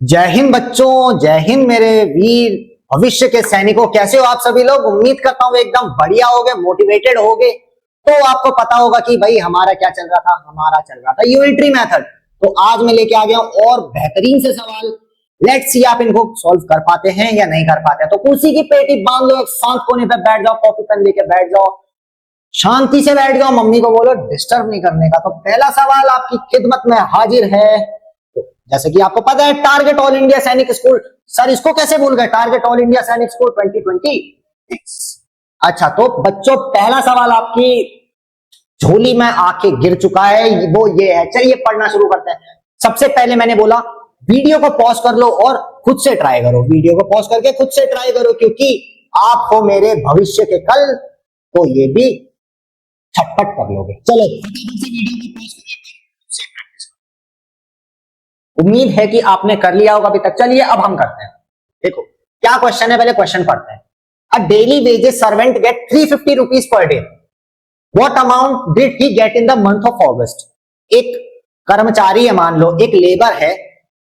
जय हिंद बच्चों, जय हिंद मेरे वीर भविष्य के सैनिकों। कैसे हो आप सभी लोग? उम्मीद करता हूँ एकदम बढ़िया होगे, मोटिवेटेड होगे। तो आपको पता होगा कि भाई हमारा क्या चल रहा था, हमारा चल रहा था यूनिटरी मेथड। तो आज मैं लेके आ गया हूं और बेहतरीन से सवाल। लेट्स सी आप इनको सॉल्व कर पाते हैं या नहीं कर पाते हैं। तो कुर्सी की पेटी बांध लो, एक शांत कोने पे बैठ जाओ, कॉपी पेन लेके बैठ जाओ, शांति से बैठ जाओ, मम्मी को बोलो डिस्टर्ब नहीं करने का। तो पहला सवाल आपकी खिदमत में हाजिर है। जैसे कि आपको पता है, टारगेट ऑल इंडिया सैनिक स्कूल। सर इसको कैसे भूल गए? टारगेट ऑल इंडिया सैनिक स्कूल 2026। अच्छा, तो बच्चों पहला सवाल आपकी झोली में आके गिर चुका है, वो ये है। चलिए पढ़ना शुरू करते हैं। सबसे पहले मैंने बोला वीडियो को पॉज कर लो और खुद से ट्राई करो। वीडियो को पॉज करके खुद से ट्राई करो, क्योंकि आप हो मेरे भविष्य के कल, तो ये भी छटपट कर लोगे। चलो उम्मीद है कि आपने कर लिया होगा अभी तक। चलिए अब हम करते हैं। देखो क्या क्वेश्चन है, पहले क्वेश्चन पढ़ते हैं। A daily wages servant get 350 rupees per day. What amount did he get in the month of August? एक कर्मचारी है, मान लो एक लेबर है,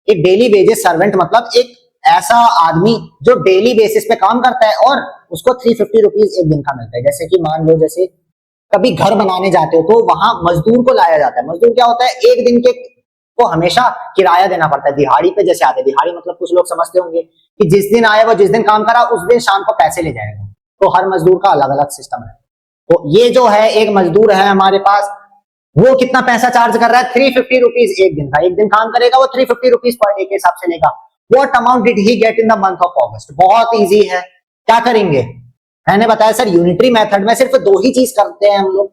एक डेली वेजेस सर्वेंट मतलब एक ऐसा आदमी जो डेली बेसिस पे काम करता है और उसको 350 रुपीज एक दिन का मिलता है। जैसे कि मान लो, जैसे कभी घर बनाने जाते हो तो वहां मजदूर को लाया जाता है। मजदूर क्या होता है? एक दिन के को हमेशा किराया देना पड़ता है। दिहाड़ी पे जैसे आते हैं, दिहाड़ी मतलब कुछ लोग समझते होंगे कि जिस दिन आए वो जिस दिन काम करा उस दिन शाम को पैसे ले जाएगा। तो हर मजदूर का अलग अलग सिस्टम है। तो ये जो है एक मजदूर है हमारे पास, वो कितना पैसा चार्ज कर रहा है? 350 रुपीज एक दिन का। एक दिन काम करेगा वो 350 रुपीज पर डे के हिसाब से लेगा। What amount did he get in the month of August? बहुत इजी है। क्या करेंगे? मैंने बताया सर यूनिटरी मेथड में सिर्फ दो ही चीज करते हैं हम लोग।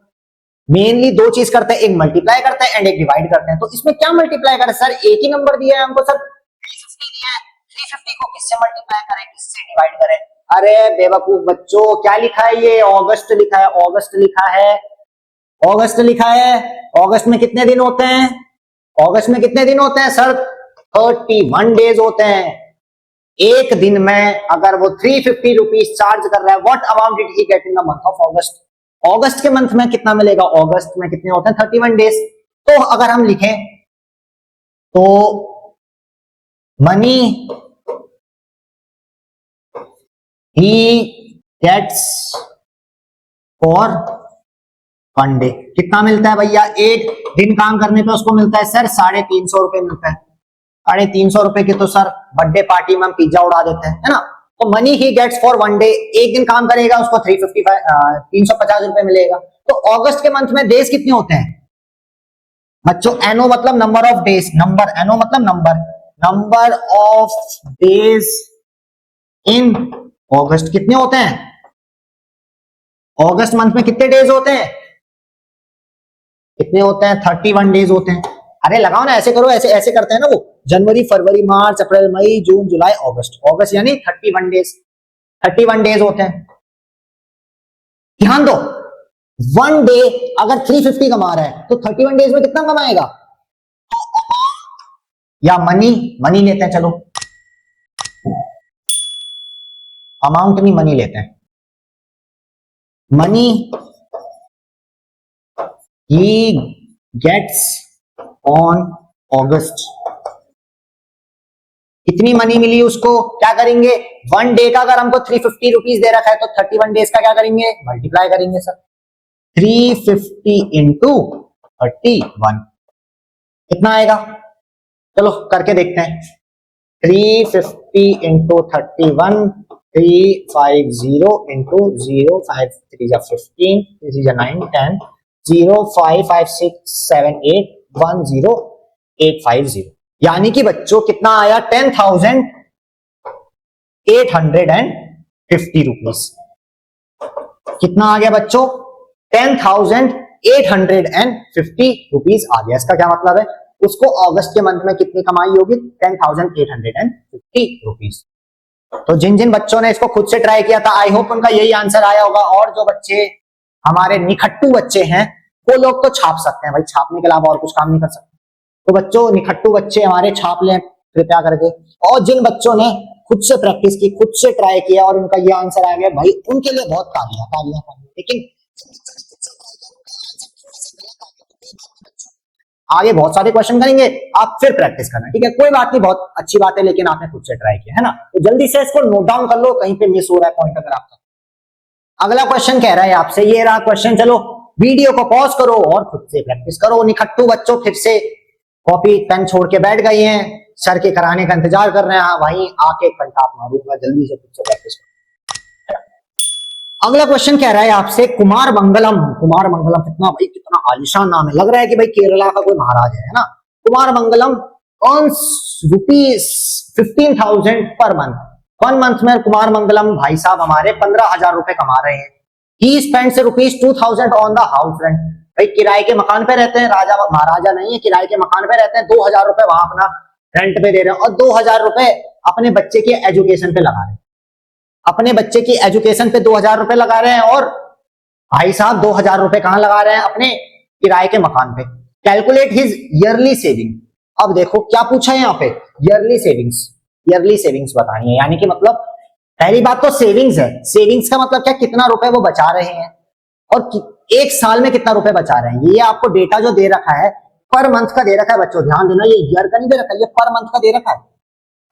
मेनली दो चीज करते हैं, एक मल्टीप्लाई करते हैं एंड एक डिवाइड करते हैं। तो इसमें क्या मल्टीप्लाई करें सर? एक ही नंबर दिया है हमको सर, 350 दिया है। 350 को किससे मल्टीप्लाई करें, किससे डिवाइड करें? अरे बेवकूफ बच्चों, क्या लिखा है? ये अगस्त लिखा है, अगस्त लिखा है, अगस्त लिखा है। अगस्त में कितने दिन होते हैं? अगस्त में कितने दिन होते हैं सर? 31 डेज होते हैं। एक दिन में अगर वो 350 रुपीज चार्ज कर रहा है, what amount did he get in the month of August? अगस्त के मंथ में कितना मिलेगा? अगस्त में कितने होते हैं? 31 डेज। तो अगर हम लिखें तो money he gets for one day, कितना मिलता है भैया? एक दिन काम करने पे उसको मिलता है सर 350 रुपए मिलता है। 350 रुपए की तो सर बर्थडे पार्टी में हम पिज्जा उड़ा देते हैं, है ना? तो money he gets for one day, एक दिन काम करेगा उसको 350 रुपए मिलेगा। तो अगस्त के मंथ में डेज कितने होते हैं बच्चों? एनओ मतलब number of days, number, N O मतलब number, number of days in August कितने होते हैं? अगस्त मंथ में कितने डेज होते हैं? कितने होते हैं? 31 डेज होते हैं। अरे लगाओ ना, ऐसे करो, ऐसे ऐसे करते हैं ना वो। जनवरी, फरवरी, मार्च, अप्रैल, मई, जून, जुलाई, अगस्त। अगस्त यानी 31 डेज। 31 डेज होते हैं। ध्यान दो, वन डे अगर 350 कमा रहा है तो 31 डेज में कितना कमाएगा? या मनी, मनी लेते हैं, चलो अमाउंट नहीं मनी लेते हैं। Money he gets on August, कितनी मनी मिली उसको? क्या करेंगे? वन डे का अगर हमको 350 रुपीज दे रखा है तो 31 डेज का क्या करेंगे? मल्टीप्लाई करेंगे सर। 350 इंटू 31 कितना आएगा? चलो करके देखते हैं। 350 इंटू 31, 350 इंटू 0, 5 3 जा 15, 3 जा 9, 10, 0 5 5 6 7 8 1 0 8 5 0, यानी कि बच्चों कितना आया? 10,850 रुपीज। कितना आ गया बच्चों? 10,850 रुपीज आ गया। इसका क्या मतलब है? उसको अगस्त के मंथ में कितनी कमाई होगी? 10,850 रुपीज। तो जिन जिन बच्चों ने इसको खुद से ट्राई किया था, आई होप उनका यही आंसर आया होगा। और जो बच्चे हमारे निखट्टू बच्चे हैं, वो लोग तो छाप सकते हैं भाई, छापने के अलावा और कुछ काम नहीं कर सकते। तो बच्चों निखट्टू बच्चे हमारे छाप लें कृपया करके। और जिन बच्चों ने खुद से प्रैक्टिस की, खुद से ट्राई किया और उनका ये आंसर आ गया, भाई उनके लिए बहुत तालियां तालियां तालियां। लेकिन आगे बहुत सारे क्वेश्चन करेंगे, आप फिर प्रैक्टिस करना, ठीक है। कोई बात नहीं, बहुत अच्छी बात है, लेकिन आपने खुद से ट्राई किया है ना, तो जल्दी से इसको नोट डाउन कर लो, कहीं पे मिस हो रहा है पॉइंट अगर आपका। अगला क्वेश्चन कह रहा है आपसे, ये रहा क्वेश्चन, चलो वीडियो को पॉज करो और खुद से प्रैक्टिस करो। निखट्टू बच्चों फिर से कॉपी पेन छोड़ के बैठ गए हैं, सर के कराने का इंतजार कर रहे हैं, वहीं आके कंटाप मारूंगा, जल्दी से खुद से प्रैक्टिस करो। अगला क्वेश्चन कह रहा है आपसे, कुमार मंगलम। कुमार मंगलम कितना भाई, कितना आलिशान नाम है, लग रहा है कि भाई केरला का कोई महाराज है ना। Kumar Mangalam earns ₹15,000 per month. 1 month में कुमार मंगलम भाई साहब हमारे 15,000 रुपए कमा रहे हैं। He spends ₹2,000 on the house rent। भाई किराए के मकान पे रहते हैं, राजा महाराजा नहीं है, किराए के मकान पे रहते हैं, 2,000 रुपए वहां अपना रेंट पे दे रहे हैं और 2,000 रुपए अपने बच्चे के एजुकेशन पे लगा रहे हैं। अपने बच्चे की एजुकेशन पे 2,000 रुपए लगा रहे हैं और भाई साहब 2,000 रुपए कहां लगा रहे हैं, अपने किराए के मकान पे। Calculate his yearly saving. अब देखो क्या पूछा है यहाँ पे, ईयरली सेविंग्स। ईयरली सेविंग्स बतानी है, यानी कि मतलब पहली बात तो सेविंग्स है। सेविंग्स का मतलब क्या, कितना रुपए वो बचा रहे हैं और एक साल में कितना रुपए बचा रहे हैं। ये आपको डेटा जो दे रखा है पर मंथ का दे रखा है बच्चों, ध्यान देना, ये ईयर का नहीं दे रखा है, ये पर मंथ का दे रखा है।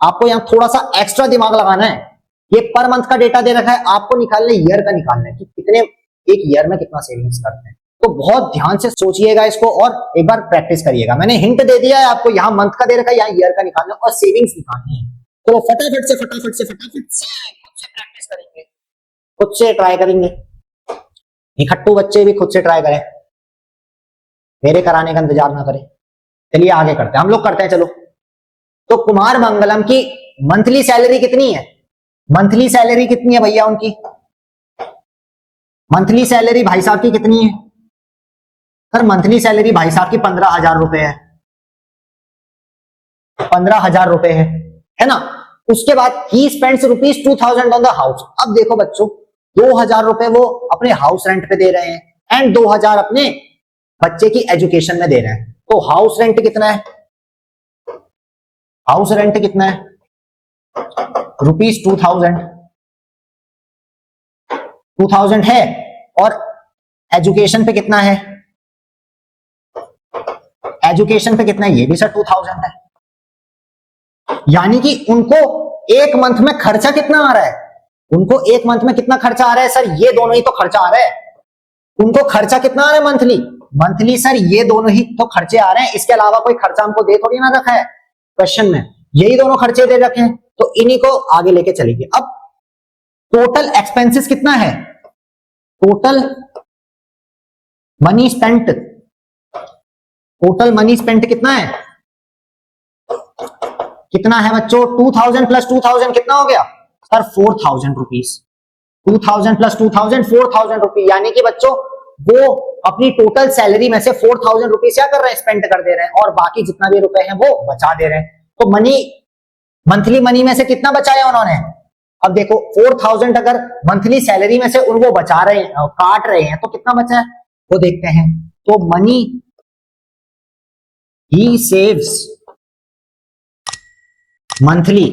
आपको यहाँ थोड़ा सा एक्स्ट्रा दिमाग लगाना है। ये पर मंथ का डेटा दे रखा है, आपको निकालना है ईयर का, निकालना है कि कितने एक ईयर में कितना सेविंग्स करते हैं। तो बहुत ध्यान से सोचिएगा इसको और एक बार प्रैक्टिस करिएगा। मैंने हिंट दे दिया है आपको, यहाँ मंथ का दे रखा है, यहाँ ईयर का निकालना है और सेविंग्स निकालनी है। तो फटाफट से प्रैक्टिस करेंगे, खुद से ट्राई करेंगे। निखट्टू बच्चे भी खुद से ट्राई करें, मेरे कराने का इंतजार ना करें। चलिए आगे करते हैं, हम लोग करते हैं। चलो, तो कुमार मंगलम की मंथली सैलरी कितनी है? मंथली सैलरी कितनी है भैया उनकी? मंथली सैलरी भाई साहब की कितनी है? सर मंथली सैलरी भाई साहब की 15,000 रुपए है। 15,000 रुपए है ना। उसके बाद he spends ₹2,000 on the house. अब देखो बच्चों, 2,000 रुपए वो अपने हाउस रेंट पे दे रहे हैं एंड 2,000 अपने बच्चे की एजुकेशन में दे रहे हैं। तो हाउस रेंट कितना है? हाउस रेंट कितना है? ₹2,000। 2,000 है और एजुकेशन पे कितना है? एजुकेशन पे कितना है? ये भी सर 2,000 है। यानी कि उनको एक मंथ में खर्चा कितना आ रहा है? उनको एक मंथ में कितना खर्चा आ रहा है? सर ये दोनों ही तो खर्चा आ रहा है। उनको खर्चा कितना आ रहा है मंथली? मंथली सर ये दोनों ही तो खर्चे आ रहे हैं, इसके अलावा कोई खर्चा हमको दे थोड़ी ना रखा है क्वेश्चन में, यही दोनों खर्चे दे रखे हैं, तो इन्हीं को आगे लेके चलेंगे। अब टोटल एक्सपेंसेस कितना है? Total money spent, total money spent कितना है? कितना है बच्चों? 2,000 प्लस 2,000 कितना हो गया सर? 4,000 रुपीज। 2,000 प्लस 2,000 4,000 रुपीज, यानी कि बच्चों वो अपनी टोटल सैलरी में से 4,000 रुपीज क्या कर रहे हैं? स्पेंड कर दे रहे हैं और बाकी जितना भी रुपए हैं वो बचा दे रहे हैं। तो मनी, मंथली मनी में से कितना बचाया उन्होंने? अब देखो 4,000 अगर मंथली सैलरी में से वो बचा रहे हैं, काट रहे हैं, तो कितना बचा है वो देखते हैं। तो मनी ही सेव्स मंथली,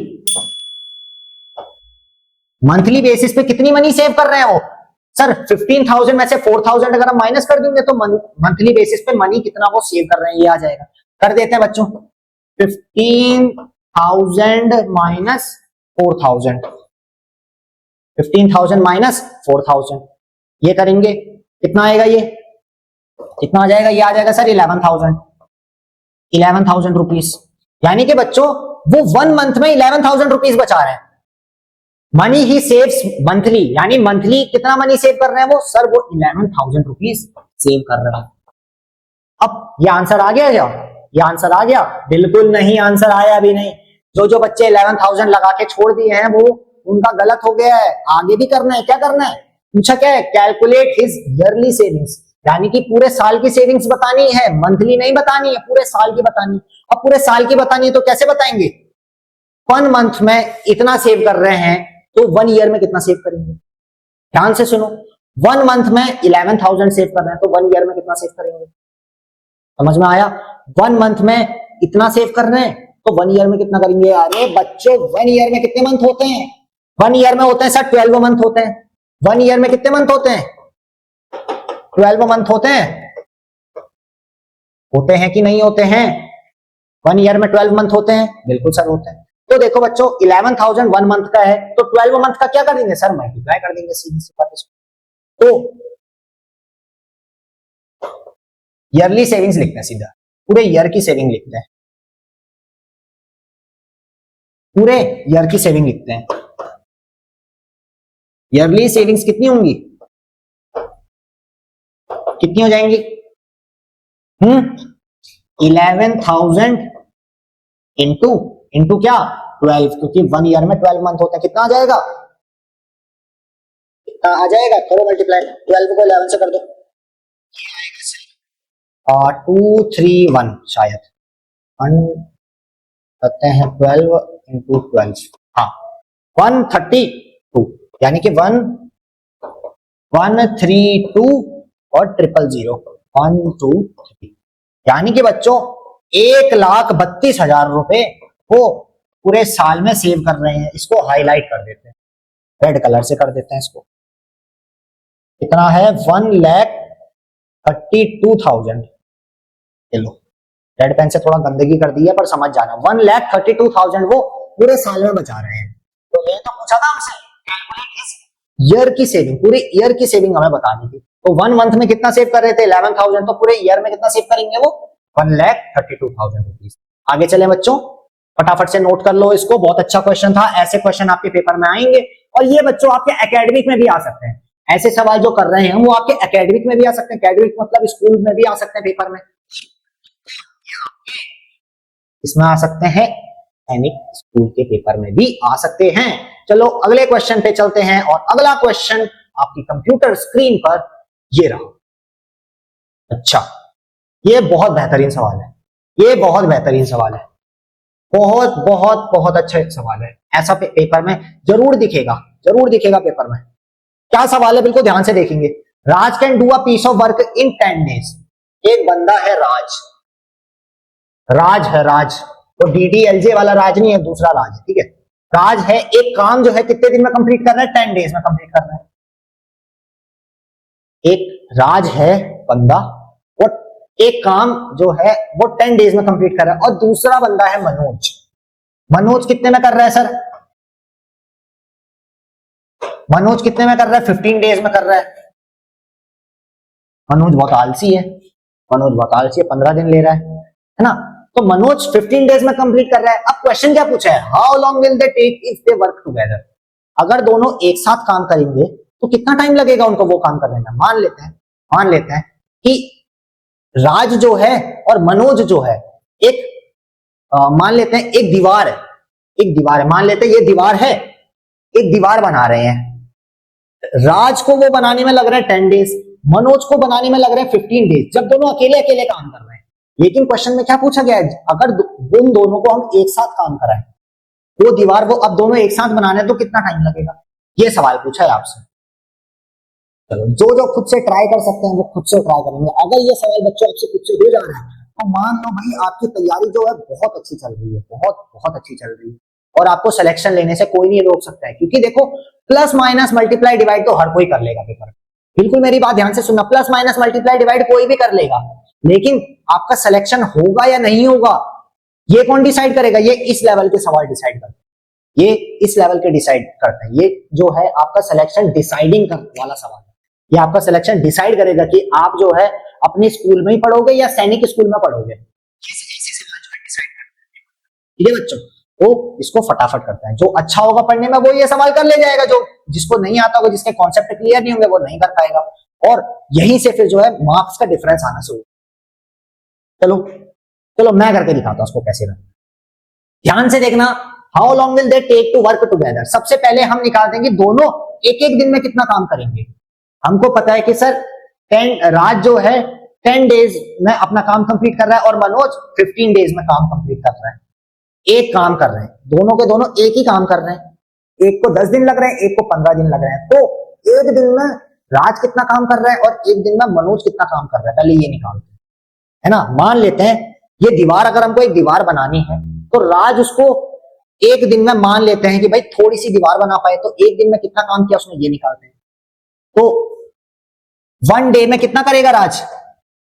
मंथली बेसिस पे कितनी मनी सेव कर रहे हैं वो? सर 15,000 में से 4,000 अगर हम माइनस कर देंगे तो मंथली बेसिस पे मनी कितना वो सेव कर रहे हैं ये आ जाएगा। कर देते हैं बच्चों, 15,000 माइनस 4,000, 15,000 माइनस 4,000, ये करेंगे कितना आएगा? ये कितना आ जाएगा? ये आ जाएगा सर 11,000 रुपीज। यानी कि बच्चों वो 1 मंथ में 11,000 रुपीज बचा रहे हैं। मनी ही सेव्स मंथली, यानी मंथली कितना मनी सेव कर रहे हैं वो? सर वो 11,000 रुपीज सेव कर रहे हैं। अब ये आंसर आ गया क्या? ये आंसर आ गया? बिल्कुल नहीं, आंसर आया भी नहीं। जो बच्चे 11,000 लगा के छोड़ दिए हैं वो उनका गलत हो गया है। आगे भी करना है, क्या करना है? पूछा क्या है? कैलकुलेट हिज ईयरली सेविंग्स, यानी कि पूरे साल की सेविंग्स बतानी है, मंथली नहीं बतानी है, पूरे साल की बतानी। अब पूरे साल की बतानी है तो कैसे बताएंगे? 1 मंथ में इतना सेव कर रहे हैं तो 1 ईयर में कितना सेव करेंगे? ध्यान से सुनो, 1 मंथ में 11,000 सेव कर रहे हैं तो 1 ईयर में कितना सेव करेंगे? समझ में आया? 1 मंथ में इतना सेव कर रहे हैं तो 1 ईयर में कितना करेंगे? अरे बच्चों 1 ईयर में कितने मंथ होते हैं? 1 ईयर में होते हैं सर 12 मंथ होते हैं। 1 ईयर में कितने मंथ होते हैं? 12 मंथ होते हैं। होते हैं कि नहीं होते हैं? 1 ईयर में 12 मंथ होते हैं, बिल्कुल सर होते हैं। तो देखो बच्चों 11,000 1 मंथ का है, तो 12 मंथ का क्या कर देंगे सर? मल्टीप्लाई कर देंगे सीधी सी बात इसको। तो ईयरली सेविंग्स लिखते हैं सीधा, पूरे ईयर की सेविंग लिखते हैं, पूरे ईयर की सेविंग लिखते हैं। ईयरली सेविंग्स कितनी होंगी? कितनी हो जाएंगी? 11,000 इंटू क्या? 12, क्योंकि 1 ईयर में 12 मंथ होते हैं। कितना आ जाएगा? कितना आ जाएगा? करो मल्टीप्लाई, 12 को 11 से कर दो। 231 शायद 1 करते हैं 12 इंटू 12, हाँ 132, यानी कि 132 और 000 1 2 3, यानी कि बच्चों 1,32,000 रुपए को पूरे साल में सेव कर रहे हैं। इसको हाईलाइट कर देते हैं, रेड कलर से कर देते हैं इसको। कितना है? 1,32,000। चलो रेड पेन से थोड़ा गंदगी कर दी है, पर समझ जाना 1,32,000 वो पूरे साल में बचा रहे हैं। तो ये तो पूछा था हमसे ईयर की सेविंग, पूरे ईयर की सेविंग हमें बतानी थी। तो 1 मंथ में कितना सेव कर रहे थे? 11,000। तो पूरे ईयर में कितना सेव करेंगे वो? 1,32,000 रुपीज। आगे चले बच्चों, फटाफट से नोट कर लो इसको, बहुत अच्छा क्वेश्चन था। ऐसे क्वेश्चन आपके पेपर में आएंगे, और ये बच्चों आपके एकेडमिक में भी आ सकते हैं। ऐसे सवाल जो कर रहे हैं वो आपके एकेडमिक में भी आ सकते हैं। एकेडमिक मतलब स्कूल में भी आ सकते हैं, पेपर में इसमें आ सकते हैं, सैनिक स्कूल के पेपर में भी आ सकते हैं। चलो अगले क्वेश्चन पे चलते हैं, और अगला क्वेश्चन आपकी कंप्यूटर स्क्रीन पर ये रहा। अच्छा, ये बहुत बेहतरीन सवाल है, ये बहुत बेहतरीन सवाल है, बहुत बहुत बहुत अच्छा सवाल है। ऐसा पेपर में जरूर दिखेगा, जरूर दिखेगा पेपर में। क्या सवाल है बिल्कुल ध्यान से देखेंगे। Raj can do a piece of work in 10 days. एक बंदा है राज, राज है राज, तो DDLJ वाला राज नहीं है, दूसरा राज है, ठीक है। राज है, एक काम जो है कितने दिन में कंप्लीट कर रहा है? 10 डेज में कंप्लीट कर रहा है। एक राज है बंदा, वो एक काम जो है वो 10 डेज में कंप्लीट कर रहा है। और दूसरा बंदा है मनोज, मनोज कितने में कर रहा है सर? मनोज कितने में कर रहा है? 15 डेज में कर रहा है। मनोज बहुत आलसी है, मनोज बहुत आलसी है, 15 दिन ले रहा है ना। तो मनोज 15 डेज में कंप्लीट कर रहा है। अब क्वेश्चन क्या पूछा है? How long will they take if they work together. अगर दोनों एक साथ काम करेंगे तो कितना टाइम लगेगा उनको वो काम करने में? मान लेते हैं कि राज जो है और मनोज जो है, एक मान लेते हैं एक दीवार है, एक दीवार है, मान लेते हैं ये दीवार है, एक दीवार बना रहे हैं। राज को वो बनाने में लग रहा है 10 डेज, मनोज को बनाने में लग रहा है 15 डेज, जब दोनों अकेले अकेले काम कर रहे हैं। लेकिन क्वेश्चन में क्या पूछा गया है? अगर उन दोनों को हम एक साथ काम कराएं, वो दीवार वो अब दोनों एक साथ बनाने तो कितना टाइम लगेगा? ये सवाल पूछा है आपसे। चलो जो जो खुद से ट्राई कर सकते हैं वो खुद से ट्राई करेंगे। अगर ये सवाल बच्चों आपसे खुद से हो जा रहा है तो मान लो भाई आपकी तैयारी जो है बहुत अच्छी चल रही है, बहुत बहुत अच्छी चल रही है, और आपको सिलेक्शन लेने से कोई नहीं रोक सकता है। क्योंकि देखो प्लस माइनस मल्टीप्लाई डिवाइड तो हर कोई कर लेगा पेपर में, बिल्कुल मेरी बात ध्यान से सुनना। प्लस माइनस मल्टीप्लाई डिवाइड कोई भी कर लेगा, लेकिन आपका सिलेक्शन होगा या नहीं होगा ये कौन डिसाइड करेगा? ये इस लेवल के सवाल डिसाइड करते हैं, ये इस लेवल के डिसाइड करते हैं। ये जो है आपका सिलेक्शन डिसाइडिंग वाला सवाल है। ये आपका सिलेक्शन डिसाइड करेगा कि आप जो है अपने स्कूल में ही पढ़ोगे या सैनिक स्कूल में पढ़ोगे। ठीक है बच्चों, तो इसको फटाफट करते हैं। जो अच्छा होगा पढ़ने में वो ये सवाल कर ले जाएगा, जो जिसको नहीं आता होगा, जिसके कॉन्सेप्ट क्लियर नहीं होंगे वो नहीं कर पाएगा, और यहीं से फिर जो है मार्क्स का डिफरेंस आना शुरू। चलो चलो मैं करके दिखाता हूं उसको कैसे करना। ध्यान से देखना, how long will they take to work together. सबसे पहले हम निकाल देंगे दोनों एक एक दिन में कितना काम करेंगे। हमको पता है कि सर राज जो है 10 डेज में अपना काम कंप्लीट कर रहा है और मनोज 15 डेज में काम कंप्लीट कर रहा है। एक काम कर रहे हैं, दोनों के दोनों एक ही काम कर रहे हैं। एक को 10 दिन लग रहे हैं, एक को 15 दिन लग रहे हैं। तो एक दिन में राज कितना काम कर रहा है और एक दिन में मनोज कितना काम कर रहा है, पहले ये निकालते हैं, है ना। मान लेते हैं ये दीवार, अगर हमको एक दीवार बनानी है तो राज उसको एक दिन में, मान लेते हैं कि भाई थोड़ी सी दीवार बना पाए, तो एक दिन में कितना काम किया उसने ये निकालते हैं। तो 1 डे में कितना करेगा राज?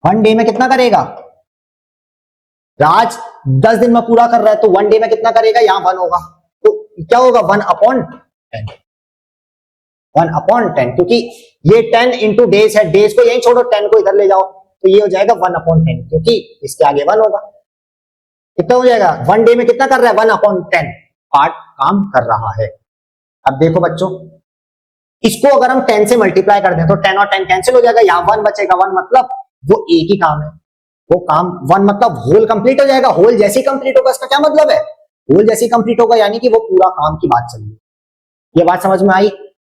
1 डे में कितना करेगा? राज 10 दिन में पूरा कर रहा है तो 1 डे में कितना करेगा, यहां 1 होगा, तो क्या होगा 1/10, 1/10, क्योंकि ये 10 इंटू डेज है, डेज को यही छोड़ो, 10 को इधर ले जाओ, तो ये हो जाएगा 1/10, क्योंकि इसके आगे 1 होगा। कितना हो जाएगा, 1 डे में कितना कर रहा है, 1/10 पार्ट काम कर रहा है। अब देखो बच्चों, इसको अगर हम 10 से मल्टीप्लाई कर दें तो 10 और 10 कैंसिल हो जाएगा, यहां 1 बचेगा, 1 मतलब वो एक ही काम है, वो काम 1 मतलब होल कंप्लीट हो जाएगा। होल जैसे ही कंप्लीट होगा, इसका क्या मतलब है, होल जैसे ही कंप्लीट होगा यानी कि वो पूरा काम की बात चल रही है। ये बात समझ में आई।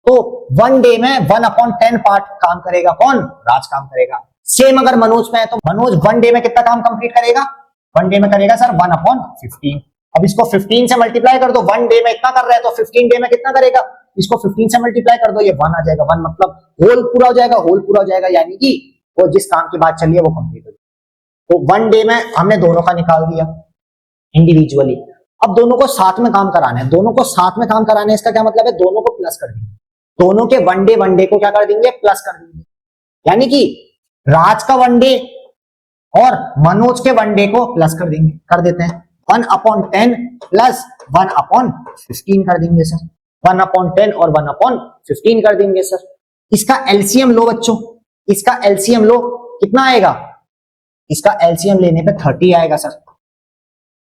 तो 1 डे में 1/10 पार्ट काम करेगा, कौन, राज काम करेगा। सेम अगर मनोज में है तो मनोज 1 डे में कितना काम कंप्लीट करेगा, 1 डे में करेगा सर 1/15। अब इसको 15 से मल्टीप्लाई कर दो, 1 डे में इतना कर रहा है तो 15 डे में कितना करेगा, इसको 15 से मल्टीप्लाई कर दो, ये 1 आ जाएगा, 1 मतलब होल पूरा हो जाएगा, होल पूरा हो जाएगा यानी कि वो जिस काम की बात चल रही है वो कंप्लीट हो जाएगा। तो 1 डे में हमने दोनों का निकाल दिया इंडिविजुअली। अब दोनों को साथ में काम कराना है, दोनों को साथ में काम कराना है, इसका क्या मतलब है, दोनों को प्लस कर देंगे, दोनों के 1 डे को क्या कर देंगे, प्लस कर देंगे, यानी कि राज का 1 डे और मनोज के 1 डे को प्लस कर देंगे, कर देते हैं 1/10 प्लस 1/15 कर देंगे सर, 1/10 और 1/15 कर देंगे सर। इसका एलसीएम लो बच्चों, इसका एलसीएम लो, कितना आएगा, इसका एलसीएम लेने पे 30 आएगा सर,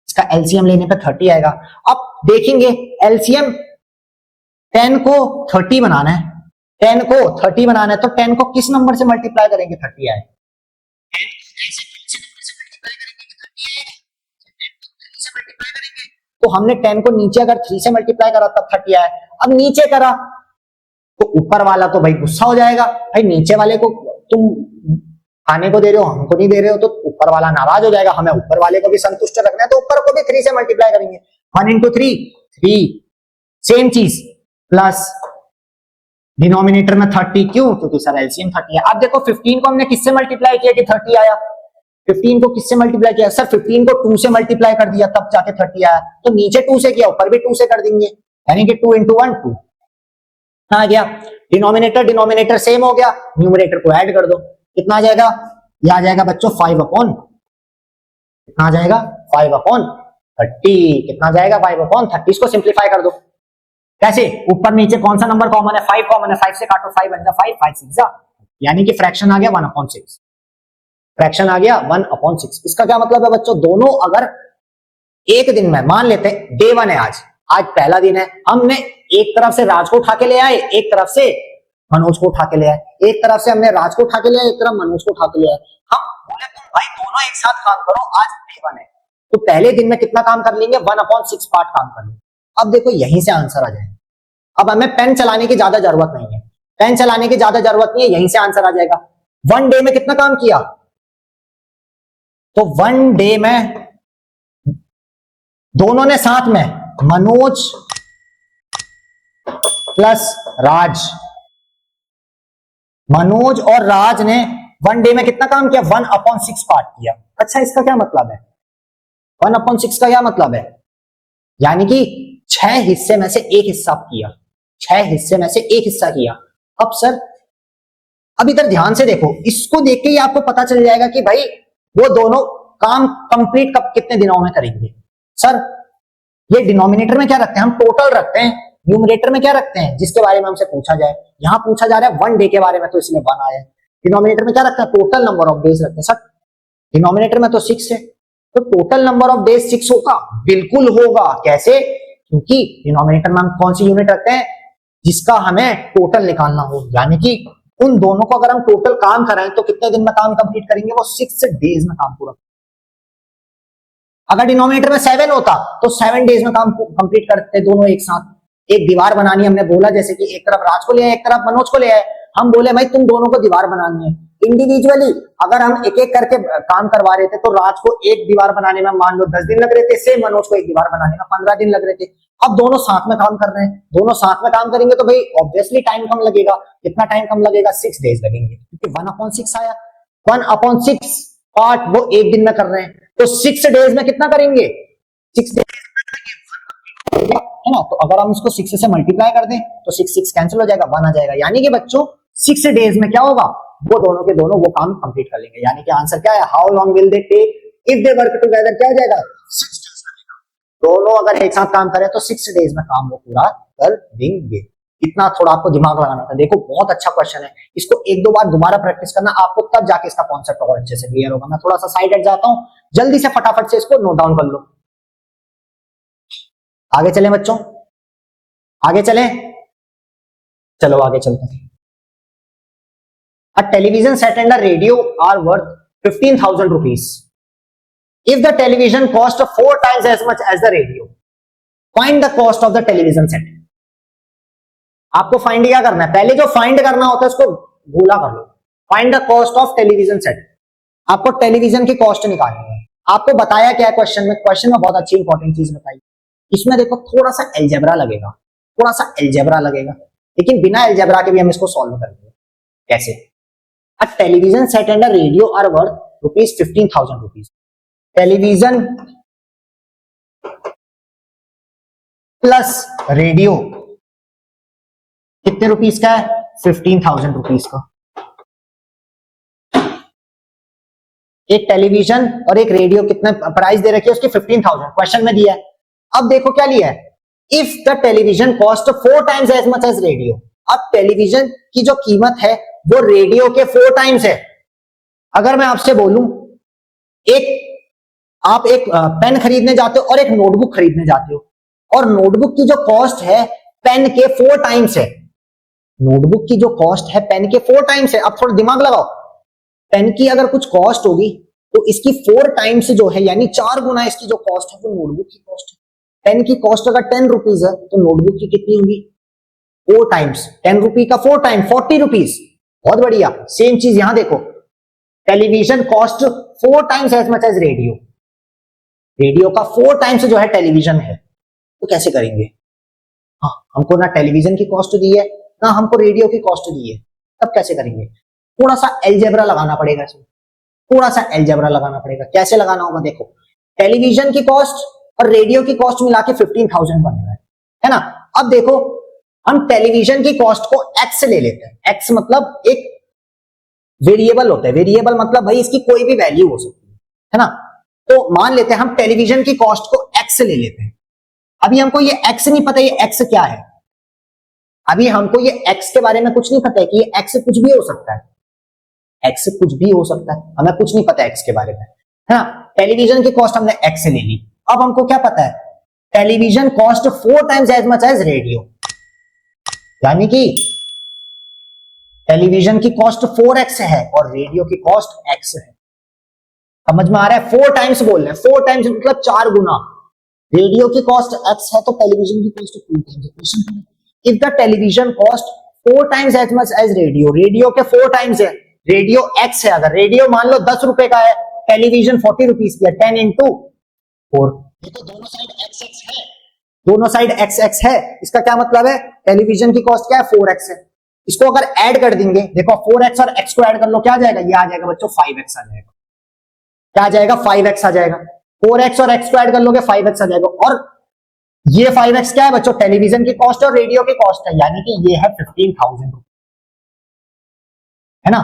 इसका एलसीएम लेने पे 30 आएगा। अब देखेंगे एलसीएम 10 को 30 बनाना है, 10 को 30 बनाना है तो 10 को किस नंबर से मल्टीप्लाई करेंगे 30 आए, तो हमने 10 को नीचे अगर 3 से मल्टीप्लाई करा तब 30 आया, अब नीचे करा तो ऊपर वाला तो भाई गुस्सा हो जाएगा, भाई नीचे वाले को तुम खाने को दे रहे हो हमको नहीं दे रहे हो, तो ऊपर वाला नाराज हो जाएगा, हमें ऊपर वाले को भी संतुष्ट रखना है तो ऊपर को भी 3 से मल्टीप्लाई करेंगे, 1 इंटू 3 3, सेम चीज प्लस डिनोमिनेटर में 30, क्यों, क्योंकि सर एलसीएम 30 है। अब देखो 15 को हमने किससे मल्टीप्लाई किया कि 30 आया, 15 को किससे मल्टीप्लाई किया सर, 15 को 2 से मल्टीप्लाई कर दिया तब जाके 30 आया, तो नीचे 2 से किया ऊपर भी 2 से कर देंगे, यानी कि 2 इंटू 1 2 आ गया। डिनोमिनेटर डिनोमिनेटर सेम हो गया, न्यूमरेटर को ऐड कर दो, कितना आ जाएगा, ये आ जाएगा बच्चों 5/, कितना आ जाएगा 5/30, कितना जाएगा 5/30, इसको सिंप्लीफाई कर दो, कैसे, ऊपर नीचे कौन सा नंबर कॉमन है, 5 कॉमन है, 5 से काटो 5 बन जाए 5, 5 6 यानी कि फ्रैक्शन आ गया 1/6, फ्रैक्शन आ गया 1/6। इसका क्या मतलब है बच्चों, दोनों अगर एक दिन में मान लेते हैं डे 1 है, आज पहला दिन है, हमने एक तरफ से राज को उठा के ले आए, एक तरफ से मनोज को उठा के ले आए, एक तरफ से हमने राज को उठा के ले आए, एक तरफ मनोज को उठा के ले आए, हम बोले तुम भाई दोनों एक साथ काम करो, आज डे 1 है तो पहले दिन में कितना काम कर लेंगे 1/6 पार्ट काम कर लेंगे। अब देखो यहीं से आंसर आ जाएगा, अब हमें पेन चलाने की ज्यादा जरूरत नहीं है, पेन चलाने की ज्यादा जरूरत नहीं है, यहीं से आंसर आ जाएगा। 1 डे में कितना काम किया, तो 1 डे में दोनों ने साथ में मनोज प्लस राज, मनोज और राज ने 1 डे में कितना काम किया 1/6 पार्ट किया। अच्छा इसका क्या मतलब है, 1/6 का क्या मतलब है, यानी कि 6 हिस्से में से एक हिस्सा किया, 6 हिस्से में से एक हिस्सा किया। अब सर अब इधर ध्यान से देखो, इसको देख के ही आपको पता चल जाएगा कि भाई वो दोनों काम कंप्लीट कब कितने दिनों में करेंगे। सर ये डिनोमिनेटर में क्या रखते हैं, हम टोटल रखते हैं, न्यूमरेटर में क्या रखते हैं जिसके बारे में हमसे पूछा जाए, यहां पूछा जा रहा है 1 डे के बारे में तो इसलिए 1 आया है। डिनोमिनेटर में क्या रखते हैं, टोटल नंबर ऑफ डेज रखते हैं। सर डिनोमिनेटर में तो 6 है तो टोटल नंबर ऑफ डेज 6 होगा, बिल्कुल होगा, कैसे, क्योंकि डिनोमिनेटर में हम कौन सी यूनिट रखते हैं जिसका हमें टोटल निकालना हो, यानी कि उन दोनों को अगर हम टोटल काम कराएं तो कितने दिन में काम कंप्लीट करेंगे, वो 6 डेज में काम पूरा। अगर डिनोमिनेटर में 7 होता तो 7 डेज में काम कंप्लीट करते दोनों एक साथ। एक दीवार बनानी हमने बोला, जैसे कि एक तरफ राज को ले आए एक तरफ मनोज को ले आए, हम बोले भाई तुम दोनों को दीवार बनानी है। इंडिविजुअली अगर हम एक एक करके काम करवा रहे थे तो राज को एक दीवार बनाने में मान लो 10 दिन लग रहे थे, सेम मनोज को एक दीवार बनाने में 15 दिन लग रहे थे। अब दोनों साथ में काम कर रहे हैं, दोनों साथ में काम करेंगे तो भाई ऑब्वियसली टाइम कम लगेगा। कितना टाइम कम लगेगा, 6 डेज लगेंगे, क्योंकि 1/6 आया, 1/6 पार्ट वो एक दिन में कर रहे हैं तो 6 डेज में कितना करेंगे, 6 डेज है ना। तो अगर हम इसको 6 से मल्टीप्लाई कर दें तो 6 6 कैंसिल हो जाएगा, 1 आ जाएगा, यानी कि बच्चों 6 डेज में क्या होगा, वो दोनों के दोनों वो काम कंप्लीट कर लेंगे। यानी कि आंसर क्या है, how long will they take if they work together क्या हो जाएगा 6 डेज लगेगा। दोनों अगर एक साथ काम करें तो 6 डेज में काम वो पूरा कर देंगे। इतना थोड़ा आपको दिमाग लगाना था। देखो बहुत अच्छा क्वेश्चन है, इसको एक दो बार दोबारा प्रैक्टिस करना, आपको तब जाके इसका कॉन्सेप्ट और अच्छे से क्लियर होगा। मैं थोड़ा सा साइड हट जाता हूं, जल्दी से फटाफट से इसको नोट डाउन कर लो। आगे चलें बच्चों, आगे चलें, चलो आगे चलते हैं। A television set and a radio are worth 15,000 rupees. If the television cost 4 times as much as the radio, find the cost of the television set. आपको फाइंड क्या करना है, पहले जो फाइंड करना होता है उसको भूला कर लो। Find the cost of television set, आपको टेलीविजन की कॉस्ट निकालनी है। आपको बताया क्या है क्वेश्चन में, क्वेश्चन में बहुत अच्छी इंपॉर्टेंट चीज बताई। इसमें देखो थोड़ा सा एल्जेब्रा लगेगा, थोड़ा सा एल्जेब्रा लगेगा, लेकिन बिना एल्जेब्रा के भी हम इसको सॉल्व करेंगे। कैसे? A television set and a radio are worth rupees 15,000 rupees. Television plus radio कितने रुपीस का है? 15,000 रुपीस का। एक टेलीविजन और एक रेडियो कितना प्राइस दे रखी है उसकी? 15,000 क्वेश्चन में दिया है। अब देखो क्या लिया है, if the television cost 4 times as much as radio. अब टेलीविजन की जो कीमत है वो रेडियो के 4 टाइम्स है। अगर मैं आपसे बोलूं आप एक पेन खरीदने जाते हो और एक नोटबुक खरीदने जाते हो, और नोटबुक की जो कॉस्ट है पेन के 4 टाइम्स है। नोटबुक की जो कॉस्ट है पेन के 4 टाइम्स है। अब थोड़ा दिमाग लगाओ, पेन की अगर कुछ कॉस्ट होगी तो इसकी 4 टाइम्स जो है, यानी 4 गुना इसकी जो कॉस्ट है वो नोटबुक की कॉस्ट है। पेन की कॉस्ट अगर 10 रुपीज है तो नोटबुक की कितनी होगी? 4 टाइम्स। 10 रुपी का 4 टाइम 40 रुपीज। बहुत बढ़िया। सेम चीज यहां देखो, television cost 4 times as much as radio. Radio का 4 टाइम्स जो है टेलीविजन है। तो कैसे करेंगे? हाँ, हमको ना टेलीविजन की कॉस्ट दी है ना हमको रेडियो की कॉस्ट दी है, तब कैसे करेंगे? थोड़ा सा एल्जेब्रा लगाना पड़ेगा इसमें, थोड़ा सा एल्जेब्रा लगाना पड़ेगा। कैसे लगाना होगा? देखो, टेलीविजन की कॉस्ट और रेडियो की कॉस्ट मिला के 15,000 बन रहा है ना। अब देखो हम टेलीविजन की कॉस्ट को एक्स ले लेते हैं। एक्स मतलब एक वेरिएबल होता है। वेरिएबल मतलब भाई इसकी कोई भी वैल्यू हो सकती है ना। तो मान लेते हैं हम टेलीविजन की कॉस्ट को एक्स ले लेते हैं। अभी हमको ये एक्स नहीं पता ये एक्स क्या है, अभी हमको ये एक्स के बारे में कुछ नहीं पता है कि ये एक्स कुछ भी हो सकता है। एक्स कुछ भी हो सकता है, हमें कुछ नहीं पता एक्स के बारे में, है ना। टेलीविजन की कॉस्ट हमने एक्स ले ली। अब हमको क्या पता है? Television cost 4 times as much as radio, यानी कि टेलीविजन की कॉस्ट 4x है और रेडियो की कॉस्ट x है। समझ में आ रहा है? 4 टाइम्स बोल रहे हैं, 4 टाइम्स मतलब 4 गुना। रेडियो की कॉस्ट x है तो टेलीविजन की cost 2 times. If the television cost 4 times as much as radio, radio के 4 टाइम्स है, रेडियो x है। अगर रेडियो मान लो 10 रुपए का है, टेलीविजन 40 रुपीज की है, 10 into 4। देखो दोनों साइड x है, दोनों साइड x x है। इसका क्या मतलब है? टेलीविजन की कॉस्ट क्या है? 4x है। इसको अगर ऐड कर देंगे, देखो 4x और x को ऐड कर लो, क्या आ जाएगा? ये आ जाएगा बच्चों 5x आ जाएगा। क्या आ जाएगा? 5x आ जाएगा। 4x और x को ऐड कर लोगे 5x आ जाएगा। और ये 5x क्या है बच्चों? टेलीविजन की कॉस्ट और रेडियो की कॉस्ट है, यानी कि ये है 15,000 रुपीज, है ना।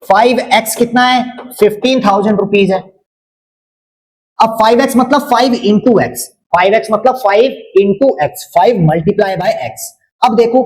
5x कितना है? 15,000 रुपीज है। अब 5x मतलब 5 इंटू एक्स, 5x मतलब 5 into x, 5 multiply by x। अब देखो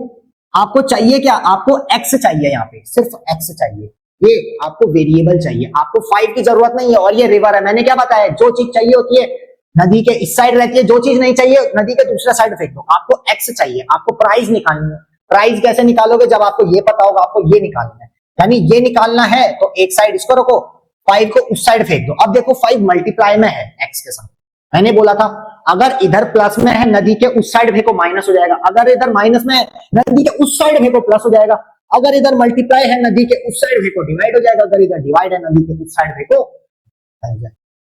आपको चाहिए क्या? आपको x चाहिए, यहाँ पे सिर्फ x चाहिए। ये आपको वेरिएबल चाहिए, आपको 5 की जरूरत नहीं है। और ये रिवर है, मैंने क्या बताया? जो चीज चाहिए होती है नदी के इस साइड रहती है, जो चीज नहीं चाहिए नदी के दूसरा साइड फेंक दो। आपको x चाहिए, आपको प्राइस निकालनी है। प्राइस कैसे निकालोगे? जब आपको ये पता होगा, आपको ये निकालना है, यानी ये निकालना है तो एक साइड इसको रखो, 5 को उस साइड फेंक दो। अब देखो 5 मल्टीप्लाई में है x के साथ। मैंने बोला था अगर इधर प्लस में है नदी के उस साइड फेंको माइनस हो जाएगा, अगर इधर माइनस में है नदी के उस साइड फेंको प्लस हो जाएगा, अगर इधर मल्टीप्लाई है नदी के उस साइड फेंको डिवाइड हो जाएगा, अगर इधर डिवाइड है नदी के उस साइड फेंको।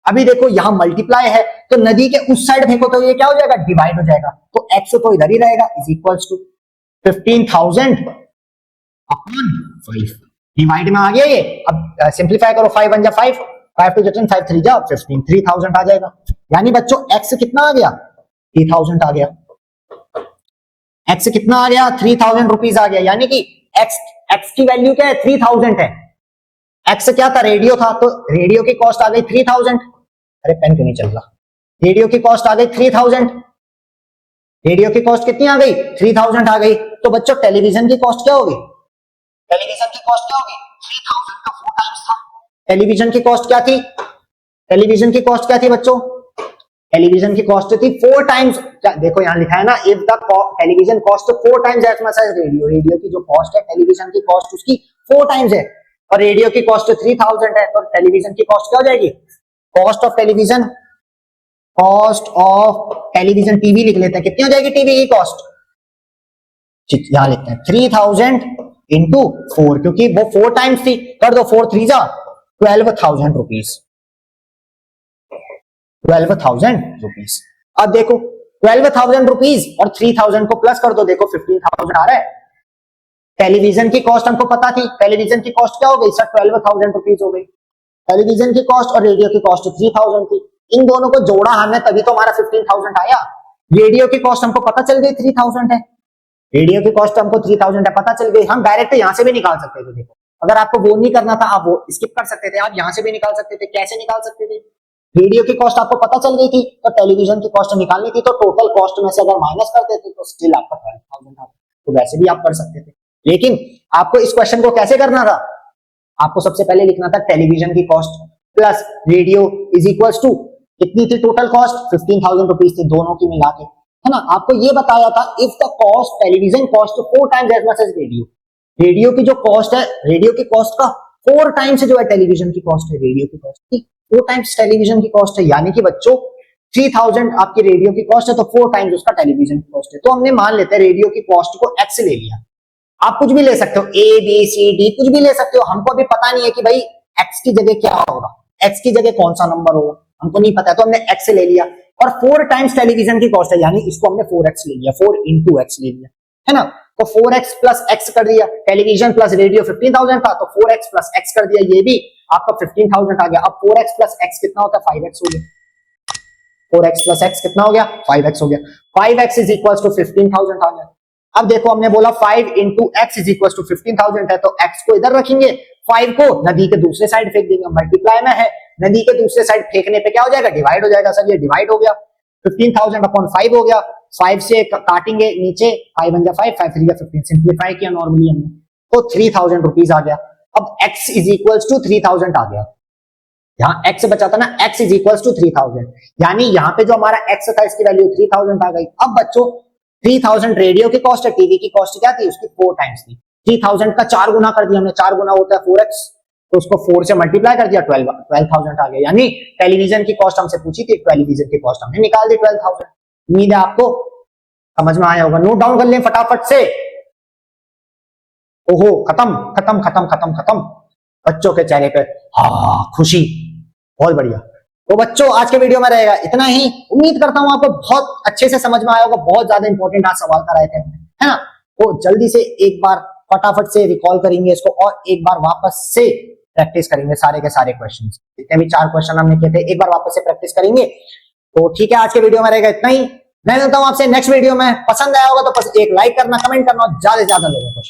अभी देखो यहां मल्टीप्लाई है तो नदी के उस साइड फेंको तो ये क्या हो जाएगा? डिवाइड हो जाएगा। तो x तो इधर ही रहेगा, is equals to 15,000 upon 5। Divide में आ गया ये। अब सिंप्लीफाई करो, 5 1 जा 5, 5 2 जा 5 3 जा 15, 3,000 आ जाएगा। यानी बच्चों x कितना आ गया? 3,000 आ गया। x कितना आ गया? 3,000 रुपीज आ गया। यानी कि x की वैल्यू क्या है? 3,000 है। x क्या था? रेडियो था, तो रेडियो की कॉस्ट आ गई 3,000। अरे पेन क्यों नहीं चल रहा? रेडियो की कॉस्ट आ गई 3000। रेडियो की कॉस्ट कितनी आ गई? 3000 आ गई। तो बच्चों टेलीविजन की कॉस्ट क्या होगी? टेलीविजन की कॉस्ट क्या होगी? 3000 का 4 टाइम्स था। टेलीविजन की कॉस्ट क्या थी? टेलीविजन की कॉस्ट क्या थी बच्चों? टेलीविजन की कॉस्ट थी 4 टाइम्स। देखो यहां लिखा है ना, if the television cost 4 times as much as radio. Radio की जो कॉस्ट है टेलीविजन की कॉस्ट उसकी 4 टाइम्स है, और रेडियो की कॉस्ट 3000 है, तो टेलीविजन की कॉस्ट क्या हो जाएगी? Cost of television, cost of television, TV लिख लेते हैं, कितनी हो जाएगी टीवी की कॉस्ट? यहां लिखते हैं 3000 इंटू 4, क्योंकि वो 4 टाइम्स थी। कर दो 4 3 जा 12,000 रुपीज। 12,000 रुपीज। अब देखो 12,000 रुपीज और 3,000 को प्लस कर दो, देखो 15,000 आ रहा है। टेलीविजन की कॉस्ट हमको पता थी, टेलीविजन की कॉस्ट क्या हो गई सर? 12,000 रुपीज हो गई। टेलीविजन की कॉस्ट और रेडियो की कॉस्ट 3,000 थी, इन दोनों को जोड़ा हमने तभी तो हमारा 15,000 आया। रेडियो की कॉस्ट हमको पता चल गई 3,000 है, रेडियो की कॉस्ट हमको 3000 है, पता चल गई। हम डायरेक्ट यहां से भी निकाल सकते थे। देखो अगर आपको वो नहीं करना था आप वो स्किप कर सकते थे, आप यहां से भी निकाल सकते थे। कैसे निकाल सकते थे? रेडियो की कॉस्ट आपको पता चल गई थी, तो टेलीविजन की कॉस्ट निकालनी थी, तो टोटल कॉस्ट में से अगर माइनस करते थे तो स्टिल आपका 12,000 आता। तो वैसे भी आप कर सकते थे, लेकिन आपको इस क्वेश्चन को कैसे करना था? आपको सबसे पहले लिखना था टेलीविजन की cost plus radio is equals to, कितनी थी टोटल कॉस्ट? 15,000 रुपीज थी दोनों की मिला के, है ना। आपको ये बताया था if the cost television cost 4 times as much as radio. Radio की जो कॉस्ट है, रेडियो की कॉस्ट का 4 टाइम्स जो है टेलीविजन की कॉस्ट है, रेडियो की कॉस्ट की 4 टाइम्स टेलीविजन की कॉस्ट है। यानी कि बच्चों 3000 आपकी रेडियो की कॉस्ट है, तो 4 टाइम्स उसका टेलीविजन की कॉस्ट है। तो हमने मान लेते हैं रेडियो की कॉस्ट को एक्स ले लिया। आप कुछ भी ले सकते हो, ए बी सी डी कुछ भी ले सकते हो। हमको अभी पता नहीं है कि भाई एक्स की जगह क्या होगा, एक्स की जगह कौन सा नंबर होगा, हमको नहीं पता है, तो हमने एक्स ले लिया। और 4 टाइम्स टेलीविजन की कॉस्ट है, यानी इसको हमने 4x ले लिया, 4 इंटू एक्स ले लिया, है ना। तो 4x प्लस एक्स कर दिया। टेलीविजन प्लस रेडियो 15,000 था, तो 4x प्लस एक्स कर दिया, ये भी आपका 15,000 आ गया। अब 4x प्लस एक्स कितना होता है? 5x हो गया। 4x प्लस एक्स कितना हो गया? 5x हो गया। 5x इज इक्वल टू 15,000 आ गया। अब देखो हमने बोला 5 into X is equal to 15,000 है, तो x को इधर रखेंगे, 5 को नदी के दूसरे साइड फेंक देंगे। मल्टीप्लाई में है, नदी के दूसरे साइड फेंकने पे क्या हो जाएगा? डिवाइड हो जाएगा। सर ये डिवाइड हो गया, 15,000 अपॉन 5 हो गया। 5 से काटेंगे नीचे, 5 बन गया 5, 5 3 15, सिंप्लीफाई किया नॉर्मली हमने, तो 3,000 रुपीज आ गया। अब x इज इक्वल टू 3,000 आ गया। यहाँ x बचा था ना, x इज इक्वल टू 3,000, यानी यहाँ पे जो हमारा x था इसकी वैल्यू 3,000 आ गई। अब बच्चों 3,000 रेडियो की कॉस्ट है, टीवी की कॉस्ट क्या थी? उसकी 4 टाइम्स थी। 3,000 का 4 गुना कर दिया हमने, 4 गुना होता है 4x, तो उसको 4 से मल्टीप्लाई कर दिया, 12,000 आ गया। यानी टेलीविजन की कॉस्ट हमसे पूछी थी, टेलीविजन की कॉस्ट हमने निकाल दी 12,000। उम्मीद है आपको समझ में आया होगा। नोट डाउन कर लें फटाफट से। ओहो खत्म खत्म खत्म खत्म खत्म, बच्चों के चेहरे पे हाँ खुशी, बहुत बढ़िया। तो बच्चों आज के वीडियो में रहेगा इतना ही। उम्मीद करता हूं आपको बहुत अच्छे से समझ में आया होगा। बहुत ज्यादा इंपॉर्टेंट आज सवाल कराए थे, है ना। तो जल्दी से एक बार फटाफट से रिकॉल करेंगे इसको, और एक बार वापस से प्रैक्टिस करेंगे सारे के सारे क्वेश्चंस, जितने भी 4 क्वेश्चन हमने किए थे एक बार वापस से प्रैक्टिस करेंगे। तो ठीक है, आज के वीडियो में रहेगा इतना ही। मैं मिलता हूं आपसे नेक्स्ट वीडियो में। पसंद आया होगा तो बस एक लाइक करना, कमेंट करना और ज्यादा से ज्यादा लोगों को।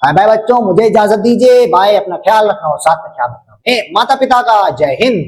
बाय बाय बच्चों, मुझे इजाजत दीजिए। बाय, अपना ख्याल रखना और साथ में ख्याल रखना। माता पिता का जय हिंद।